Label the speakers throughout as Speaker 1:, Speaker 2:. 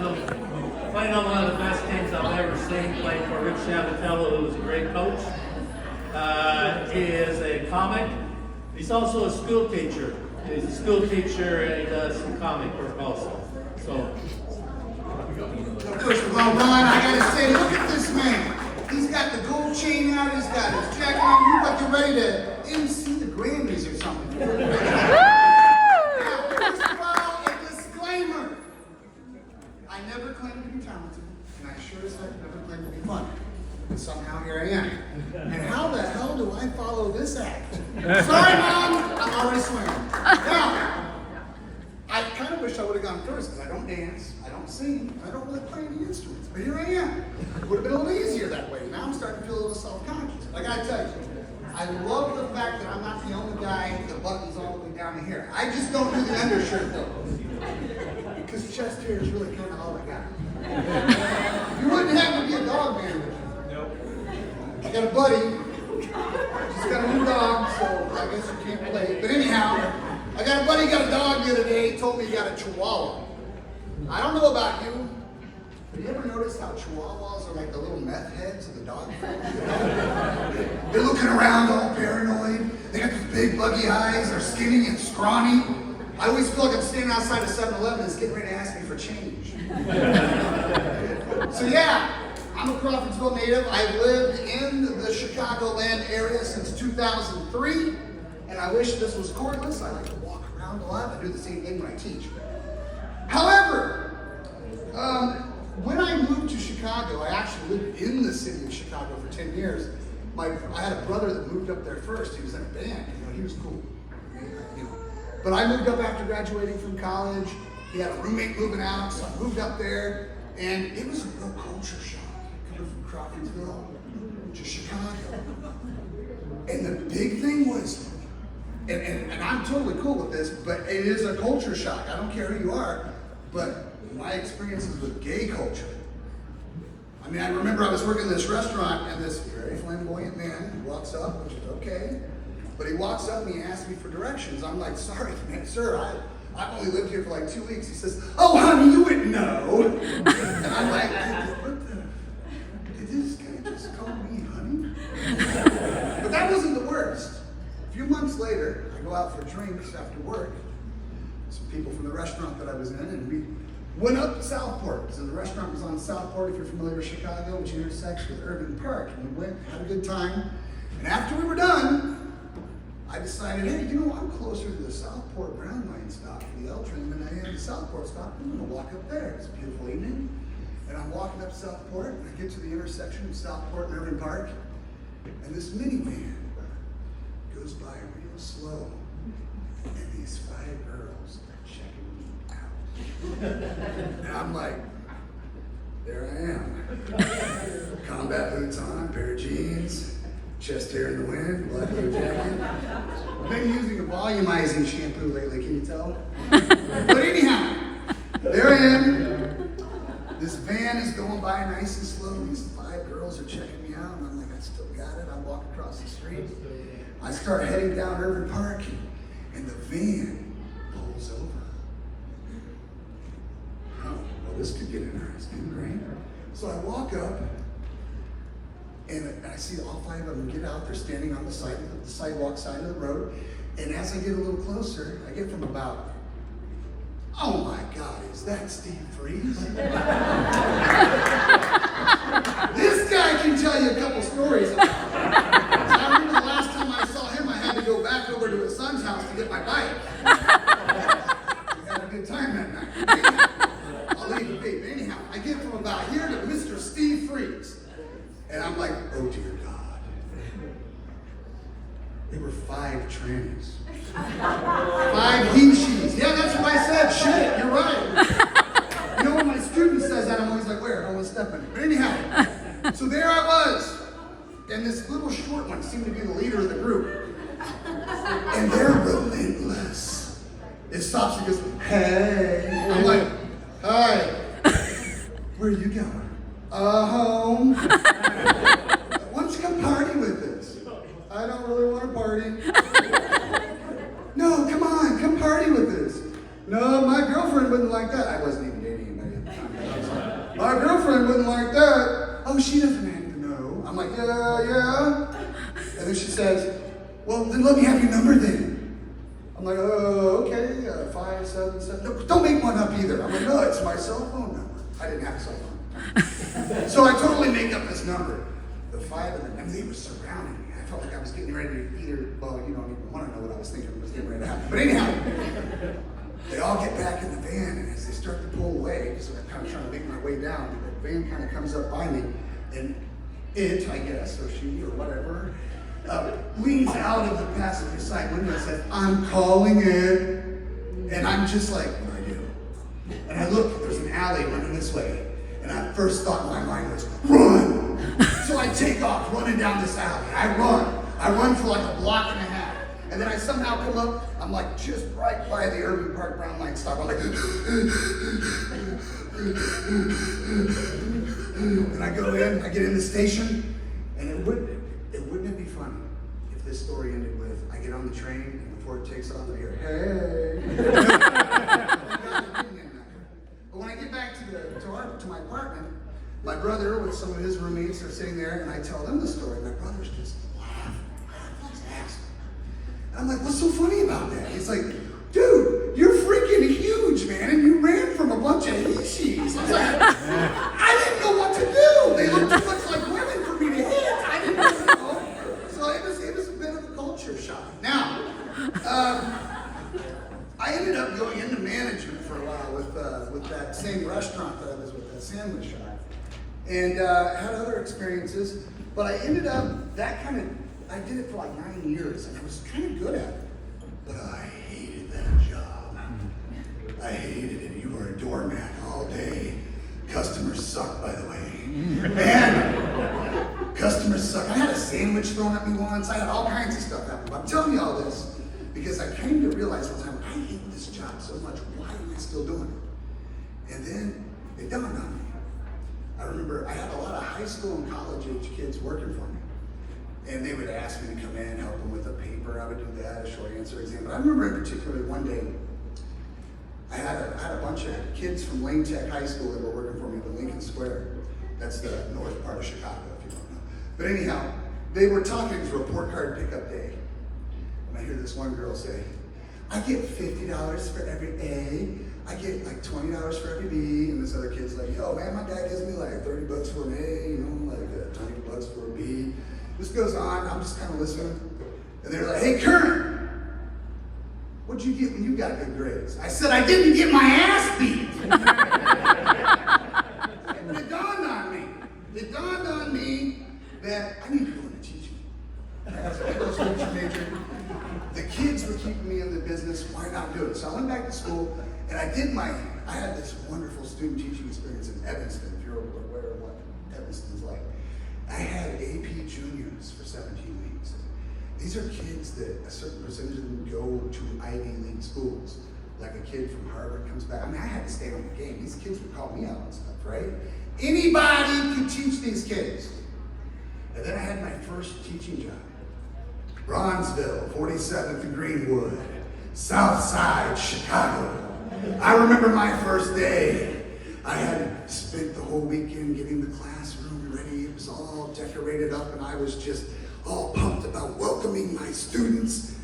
Speaker 1: Crawfordsville, playing on one of the best teams I've ever seen, playing for Rich Shabatello, who was a great coach. He is a comic. He's also a school teacher. He's a school teacher and he does some comic work also. So.
Speaker 2: First of all, Ron, I gotta say, look at this man. He's got the gold chain out, he's got his jacket on. You look like you're ready to MC the Grammys or something. Now, first of all, a disclaimer. I never claimed to be talented, and I sure as heck never claimed to be funny. And somehow here I am. And how the hell do I follow this act? Sorry, Mom, I'm already swearing. Now, I kind of wish I would have gone first, because I don't dance, I don't sing, I don't really play any instruments. But here I am. It would have been a little easier that way. Now I'm starting to feel a little self-conscious. I gotta tell you, I love the fact that I'm not the only guy with the buttons all the way down to here. I just don't do the undershirt though. Because chest hair is really kind of all I got. You wouldn't have to be a dog man, would you? Nope. I got a buddy. He's got a new dog, so I guess you can't play. But anyhow, I got a buddy got a dog the other day. He told me he got a Chihuahua. I don't know about you. Have you ever noticed how Chihuahuas are like the little meth heads of the dog family? They're looking around all paranoid. They got these big buggy eyes. They're skinny and scrawny. I always feel like I'm standing outside of 7-Eleven and it's getting ready to ask me for change. So yeah, I'm a Crawfordsville native. I've lived in the Chicagoland area since 2003. And I wish this was cordless. I like to walk around a lot. I do the same thing when I teach. However, when I moved to Chicago, I actually lived in the city of Chicago for 10 years. I had a brother that moved up there first. He was in a band. He was cool. But I moved up after graduating from college. He had a roommate moving out, so I moved up there. And it was a real culture shock coming from Crawfordsville to Chicago. And the big thing was, and I'm totally cool with this, but it is a culture shock. I don't care who you are, but my experiences with gay culture. I mean, I remember I was working in this restaurant and this very flamboyant man walks up, which is okay, but he walks up and he asks me for directions. I'm like, sorry, man, sir, I've only lived here for like 2 weeks. He says, oh, honey, you wouldn't know. And I'm like, did this guy just call me honey? But that wasn't the worst. A few months later, I go out for drinks after work. Some people from the restaurant that I was in, and we went up to Southport. So the restaurant was on Southport, if you're familiar with Chicago, which intersects with Urban Park. And we went, had a good time. And after we were done, I decided, hey, you know, I'm closer to the Southport Brown Line stop for the L train than I am the Southport stop. I'm gonna walk up there. It's a beautiful evening. And I'm walking up Southport, and I get to the intersection of Southport and Urban Park, and this minivan goes by real slow, and these 5 girls are checking me out. And I'm like, there I am. Combat boots on, pair of jeans, chest hair in the wind, black leather jacket. I've been using a volumizing shampoo lately, can you tell? But anyhow, there I am. This van is going by nice and slow. These 5 girls are checking me out, and I'm like, I still got it. I walk across the street. I start heading down Urban Park, and the van pulls over. Oh, well, this could get interesting, right? So I walk up, and I see all 5 of them get out. They're standing on the sidewalk side of the road. And as I get a little closer, I get from about, oh my God, is that Steve Freeze? This guy can tell you a couple stories about him. I remember the last time I saw him, I had to go back over to his son's house to get my bike. We had a good time that night. I'll leave it be. But anyhow, I get from about here to Mr. Steve Freeze. And I'm like, oh dear God. There were 5 trannies. 5 he-she's. Yeah, that's what I said. Shit, you're right. You know, when my student says that, I'm always like, where? I don't want to step in it. But anyhow, so there I was. And this little short one seemed to be the leader of the group. And they're relentless. It stops and goes, hey. I'm like, hi. Where are you going? Home. Why don't you come party with us? I don't really want to party. No, come on, come party with us. No, my girlfriend wouldn't like that. I wasn't even dating anybody at the time. My girlfriend wouldn't like that. Oh, she doesn't have to know. I'm like, yeah. And then she says, well, then let me have your number then. I'm like, oh, okay, 577. No, don't make one up either. I'm like, no, it's my cell phone number. I didn't have a cell phone. So I totally make up this number. The 5 and the, they were surrounding me. I felt like I was getting ready to either, well, you don't even want to know what I was thinking was getting ready to happen. But anyhow, they all get back in the van, and as they start to pull away, because I'm kind of trying to make my way down, the van kind of comes up by me, and it, I guess, or she, or whatever, leans out of the passenger side window and says, I'm calling it. And I'm just like, what do I do? And I look, there's an alley running this way. And I first thought in my mind was, run! So I take off running down this alley. I run for like a block and a half. And then I somehow come up, I'm like just right by the Urban Park Brown Line stop. I'm like, and I go in, I get in the station, and it wouldn't be funny if this story ended with, I get on the train, and before it takes off, I hear, hey. But when I get back to my apartment, my brother with some of his roommates are sitting there, and I tell them the story. My brother's just laughing. I'm like, what's so funny about that? He's like, dude, you're freaking huge, man, and you ran from a bunch of Hishis. I was like, I didn't know what to do. They looked too much like women for me to hit. I didn't know. So it was a bit of a culture shock. Now, I ended up going into management for a while with that same restaurant that I was with, that sandwich shop, and had other experiences. But I ended up I did it for like 9 years, and I was kind of good at it. But I hated that job. I hated it. You were a doormat all day. Customers suck, by the way. Man, customers suck. I had a sandwich thrown at me once. I had all kinds of stuff happen. But I'm telling you all this because I came to realize one time, I hate this job so much. Why am I still doing it? And then it dawned on me. I remember I had a lot of high school and college age kids working for me. And they would ask me to come in, help them with a paper. I would do that, a short answer exam. But I remember in particular one day, I had a bunch of kids from Lane Tech High School that were working for me at Lincoln Square. That's the north part of Chicago, if you don't know. But anyhow, they were talking to report card pickup day. And I hear this one girl say, I get $50 for every A. I get like $20 for every B. And this other kid's like, yo, man, my dad gives me like $30 for an A, you know, like $20 for a B. This goes on, I'm just kind of listening. And they're like, hey, Curran, what'd you get when you got good grades? I said, I didn't get my ass beat. And it dawned on me that I need to go into teaching. As an English teaching major, the kids were keeping me in the business, why not do it? So I went back to school, and I had this wonderful student teaching experience in Evanston, if you're aware of what Evanston's like. I had AP juniors for 17 weeks. These are kids that a certain percentage of them go to Ivy League schools. Like a kid from Harvard comes back. I mean, I had to stay on the game. These kids would call me out and stuff, right? Anybody could teach these kids. And then I had my first teaching job. Bronzeville, 47th and Greenwood, South Side, Chicago. I remember my first day. I had spent the whole weekend getting the classroom ready. It was all decorated up, and I was just all pumped about welcoming my students.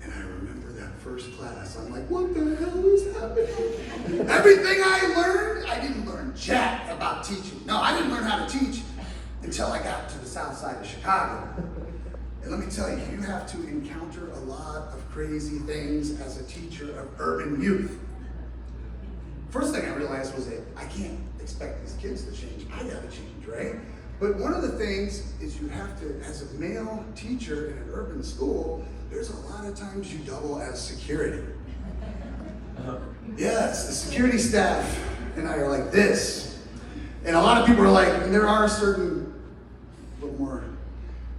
Speaker 2: And I remember that first class. I'm like, what the hell is happening? Everything I learned, I didn't learn jack about teaching. No, I didn't learn how to teach until I got to the south side of Chicago. And let me tell you, you have to encounter a lot of crazy things as a teacher of urban youth. First thing I realized was that I can't expect these kids to change. I gotta change, right? But one of the things is you have to, as a male teacher in an urban school, there's a lot of times you double as security. Yes, the security staff and I are like this. And a lot of people are like, and there are certain, a little more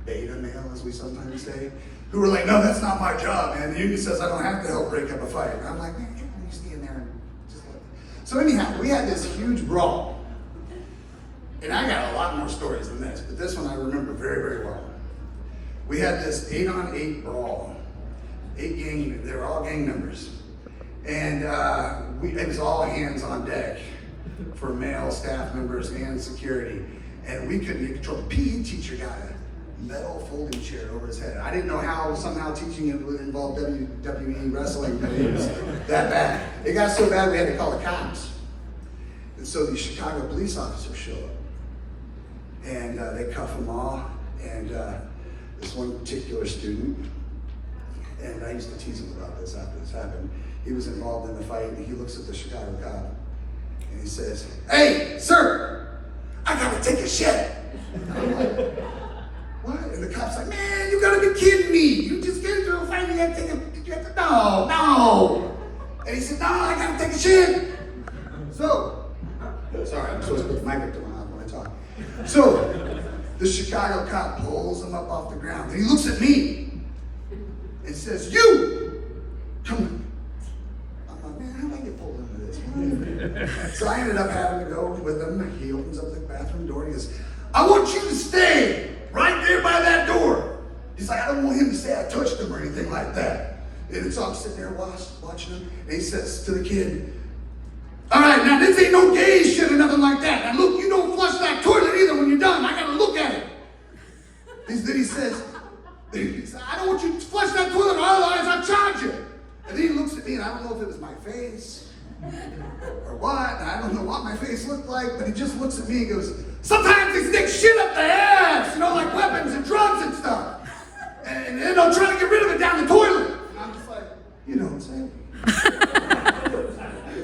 Speaker 2: beta male, as we sometimes say, who are like, no, that's not my job, man. The union says I don't have to help break up a fight. And I'm like, man, you stay in there and just let me. So anyhow, we had this huge brawl. And I got a lot more stories than this, but this one I remember very, very well. We had this 8-on-8 brawl. 8 they were all gang members. And it was all hands on deck. for male staff members and security. And we couldn't get control. The PE teacher got a metal folding chair over his head. I didn't know how somehow teaching it would involve WWE wrestling, but it was that bad. It got so bad we had to call the cops. And so the Chicago police officers show up. And they cuff them all. And this one particular student, and I used to tease him about this after this happened, he was involved in the fight, and he looks at the Chicago cop, and he says, "Hey, sir, I gotta take a shit." And I'm like, "What?" And the cop's like, "Man, you gotta be kidding me. You just get into a fight and you have to no. And he said, "No, I gotta take a shit." So, sorry, I'm supposed to put the mic up to my mouth when I talk. So, the Chicago cop pulls him up off the ground, and he looks at me and says, "You, come on." I'm like, "Man, how do I get pulled into this?" So I ended up having to go with him. He opens up the bathroom door and he goes, "I want you to stay right there by that door." He's like, "I don't want him to say I touched him or anything like that." And so I'm sitting there watching him, and he says to the kid, "All right, now this ain't no gay shit or nothing like that. Now look, you don't flush that toilet either when you're done. I gotta look at it." Then he says, "I don't want you to flush that toilet, otherwise I'll charge you." And then he looks at me, and I don't know if it was my face or what. I don't know what my face looked like, but he just looks at me and goes, "Sometimes they stick shit up their ass, like weapons and drugs and stuff. And then they'll try to get rid of it down the toilet." And I'm just like, "You don't say."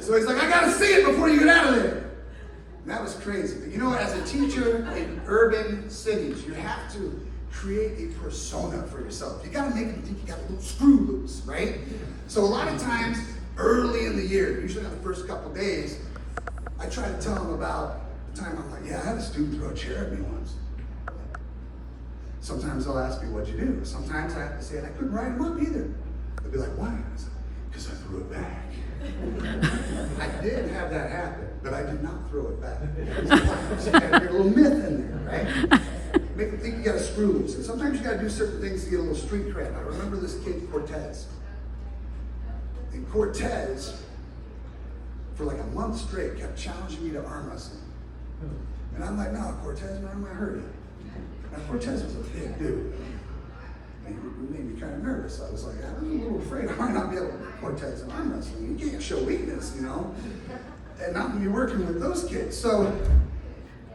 Speaker 2: So he's like, "I gotta see it before you get out of there." And that was crazy. But as a teacher in urban cities, you have to create a persona for yourself. You gotta make them think you got a little screw loose, right? So a lot of times, early in the year, usually on the first couple days, I try to tell them about the time I'm like, "Yeah, I had a student throw a chair at me once." Sometimes they'll ask me, "What'd you do?" Sometimes I have to say, "I couldn't write them up either." They'll be like, "Why?" I said, "Because I threw it back." I did have that happen, but I did not throw it back. So you gotta get a little myth in there, right? Make them think you got a screw loose. And sometimes you gotta do certain things to get a little street cred. I remember this kid, Cortez. And Cortez, for like a month straight, kept challenging me to arm wrestling. And I'm like, "No, Cortez, man, I'm gonna hurt you." Now, Cortez was a big dude. And it made me kind of nervous. I was like, I'm a little afraid I might not be able to beat Cortez in arm wrestling. You can't show weakness, And not when you're working with those kids. So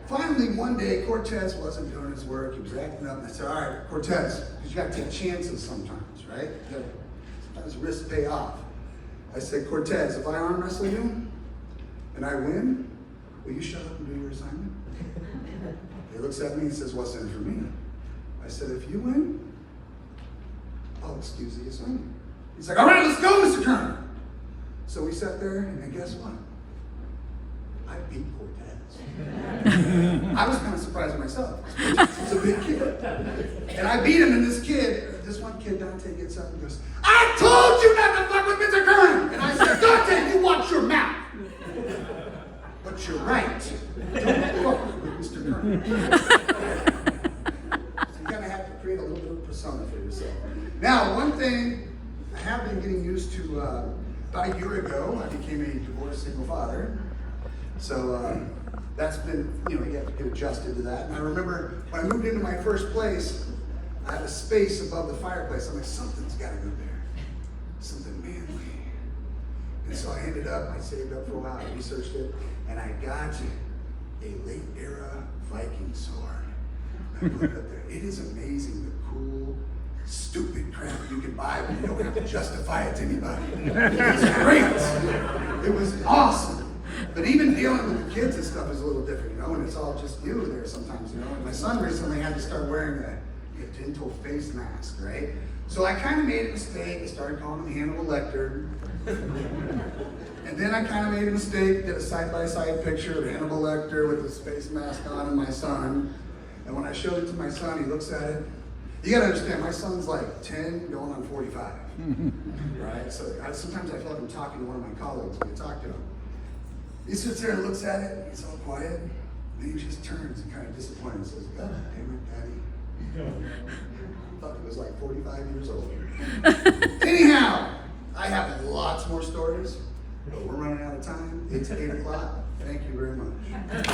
Speaker 2: finally, one day, Cortez wasn't doing his work. He was acting up. And I said, "All right, Cortez, because you got to take chances sometimes, right? Sometimes risks pay off." I said, "Cortez, if I arm wrestle you and I win, will you shut up and do your assignment?" He looks at me and says, "What's in it for me?" I said, "If you win, I'll excuse the assignment." He's like, "All right, let's go, Mr. Curran." So we sat there, and then guess what? I beat Cortez. I was kind of surprised myself. He's a big kid. And I beat him, and this one kid, Dante, gets up and goes, "I told you not to fuck with Mr. Curran!" And I said, "Dante, you watch your mouth." But you're right. Don't fuck with Mr. Curran. So you gotta have to create a little bit of persona for yourself. Now, one thing I have been getting used to, about a year ago, I became a divorced single father. So that's been, you have to get adjusted to that. And I remember when I moved into my first place, I had a space above the fireplace. I'm like, something's gotta go there. Something manly. And so I saved up for a while, I researched it, and I got a late era Viking sword. I put it up there. It is amazing the cool, stupid crap you can buy when you don't have to justify it to anybody. It's great. It was awesome. But even dealing with the kids and stuff is a little different, and it's all just you there sometimes, And my son recently had to start wearing a dental face mask, right? So I kind of made a mistake. I started calling him Hannibal Lecter. And then I kind of made a mistake, did a side-by-side picture of Hannibal Lecter with his face mask on and my son. And when I showed it to my son, he looks at it. You gotta understand, my son's like 10 going on 45, right? So sometimes I feel like I'm talking to one of my colleagues when I talk to him. He sits there and looks at it, and he's all quiet, and he just turns and kind of disappointed and says, "God damn it, Daddy." I thought he was like 45 years old. Anyhow, I have lots more stories. But we're running out of time. It's 8 o'clock. Thank you very much.